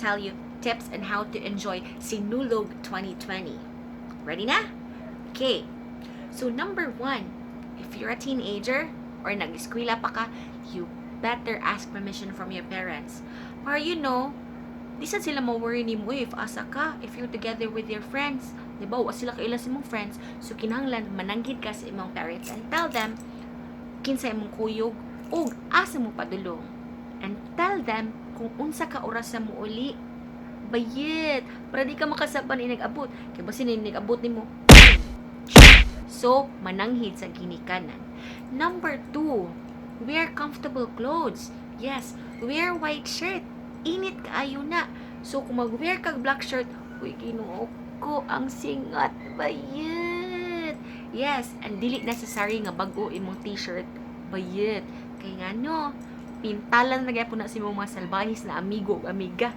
tell you tips on how to enjoy Sinulog 2020. Ready na? Okay. So number 1, if you're a teenager or nag-eskwela pa ka, you better ask permission from your parents. Para di sad sila ma-worry ni mo if asa ka, if you're together with your friends. Diba, wa sila kaila sa imong friends. So, kinahanglan mananggid ka sa imong parents and tell them kinsa imong kuyog o asa mo padulong. And tell them kung unsa ka oras sa mo uli. Bayit, para di ka makasaban inag-abot. Kaya ba sinag-abot ni mo? So, mananghid sa ginikanan. Number 2, wear comfortable clothes. Yes, wear white shirt. Init kaayo na. So, kung mag-wear kag black shirt, uy, Ginoo ko, ang singat. Bayit. Yes, and dili necessary nga bago imong t-shirt. Bayit. Kaya nga pintalan na po na si mga salbahis na amigo o amiga.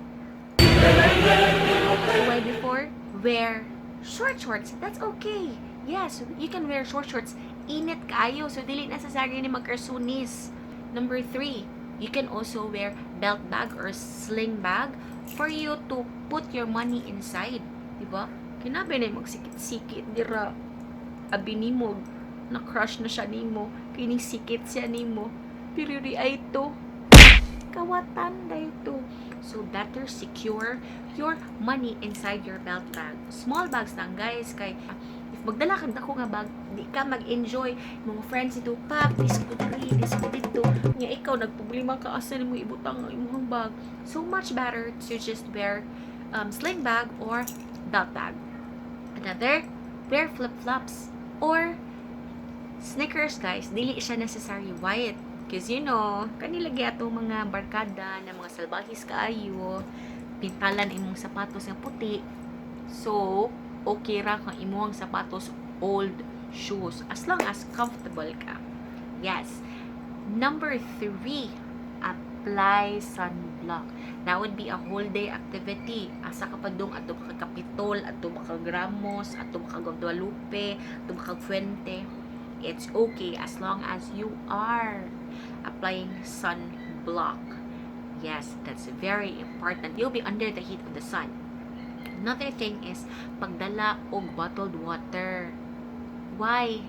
Why before? Wear short shorts. That's okay. Yes, you can wear short shorts. Init kaayo, so dili necessary ni magkarsunis. Number 3, you can also wear belt bag or sling bag for you to put your money inside. Diba? Kinabi na magsikit-sikit dira. Abi nimo, na-crush na siya nimo. Kining sikit siya nimo. Pero ay to. Kawatan na ito. So, better secure your money inside your belt bag. Small bags lang, guys. Kay if magdala ka ako nga bag, di ka mag-enjoy. Mga friends ito, pap, disco dito. Nga ikaw, nagproblema ka asa mo ibutang ang imong bag. So much better to just wear sling bag or belt bag. Another, wear flip-flops or sneakers, guys. Dili siya necessary white. Because kanila ato mga barkada na mga salbahis kaayo, pintalan imong sapatos nga puti. So, okay ra kang imong sapatos old shoes as long as comfortable ka. Yes. Number 3, apply sunblock. That would be a whole day activity. Asa ka pa dong ato ka Kapitol, ato ka Gramos, ato ka Guadalupe, ato ka Fuente. It's okay as long as you are applying sunblock. Yes, that's very important. You'll be under the heat of the sun. Another thing is pagdala og bottled water. Why?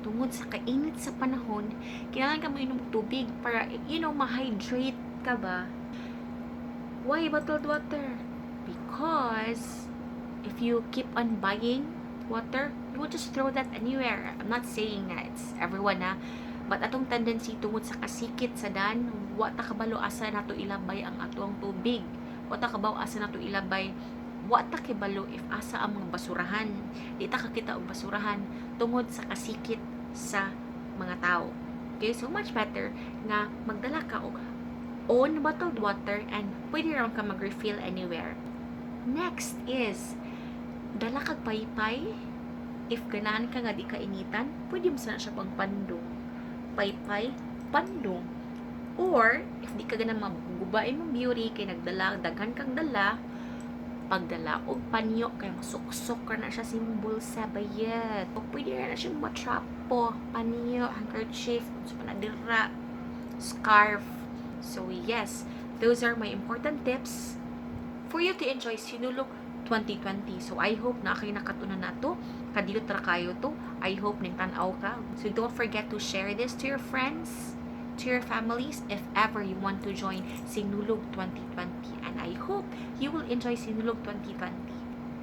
Tungod sa kainit sa panahon, kailangan ka mainom tubig para ma-hydrate ka ba? Why bottled water? Because if you keep on buying water, you will just throw that anywhere. I'm not saying that it's everyone but atong tendency tungod sa kasikit sa dan, wa ta kabalo asa nato ilabay ang atong tubig. Wa ta kabaw asa nato ilabay. Wa ta kibalo if asa ang mga basurahan. Di ta kakita og basurahan tungod sa kasikit sa mga tao. Okay, so much better nga magdala ka og own bottled water and pwede ram ka mag-refill anywhere. Next is dala kag paypay. If ganahan ka nga di ka initan, pwede mo sana siya pang pandong. Paypay, pandong. Or, if di ka ganang magubain mong beauty, kay daghan kang dala, pagdala og panyo, kay masuksok ka na siya sa imong bulsa, bayat. O pwede na siya matrapo, panyo, handkerchief, so panadira, scarf. So yes, those are my important tips for you to enjoy Sinulog 2020. So I hope na kayo nakatunan na to. Kadilot ra kayo to. I hope ning tan-aw ka. So don't forget to share this to your friends, to your families, if ever you want to join Sinulog 2020. And I hope you will enjoy Sinulog 2020.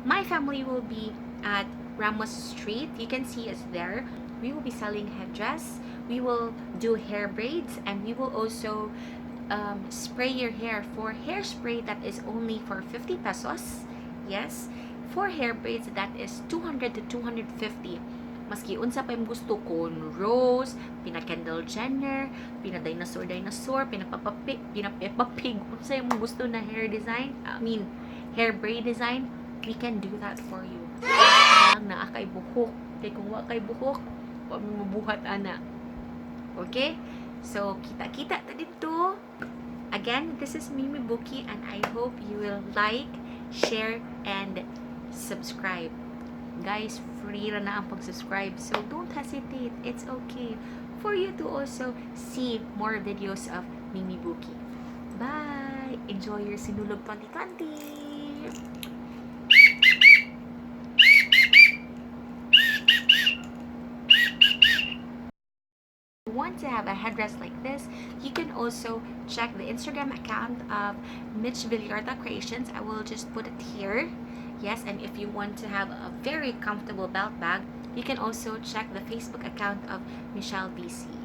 My family will be at Ramos Street. You can see us there. We will be selling headdress. We will do hair braids, and we will also spray your hair for hairspray that is only for 50 pesos. Yes, for hair braids that is 200 to 250. Maski unsa pa yung gusto ko, Rose, pina-Kendall Jenner, pina-dinosaur, pina-Peppa Pig, unsa yung gusto na hair design, hair braid design, we can do that for you. Lang na kay buhok. Kay kung wa kay buhok, wa mo mabuhat ana. Okay? So, kita-kita ta dito. Again, this is Mimi Buki, and I hope you will like, share, and subscribe. Guys, free na ang pag-subscribe, so don't hesitate. It's okay for you to also see more videos of Mimi Buki. Bye! Enjoy your Sinulog 2020! Want to have a headdress like this, you can also check the Instagram account of Mitch Villarta Creations. I will just put it here. Yes, and if you want to have a very comfortable belt bag, you can also check the Facebook account of Michelle DC.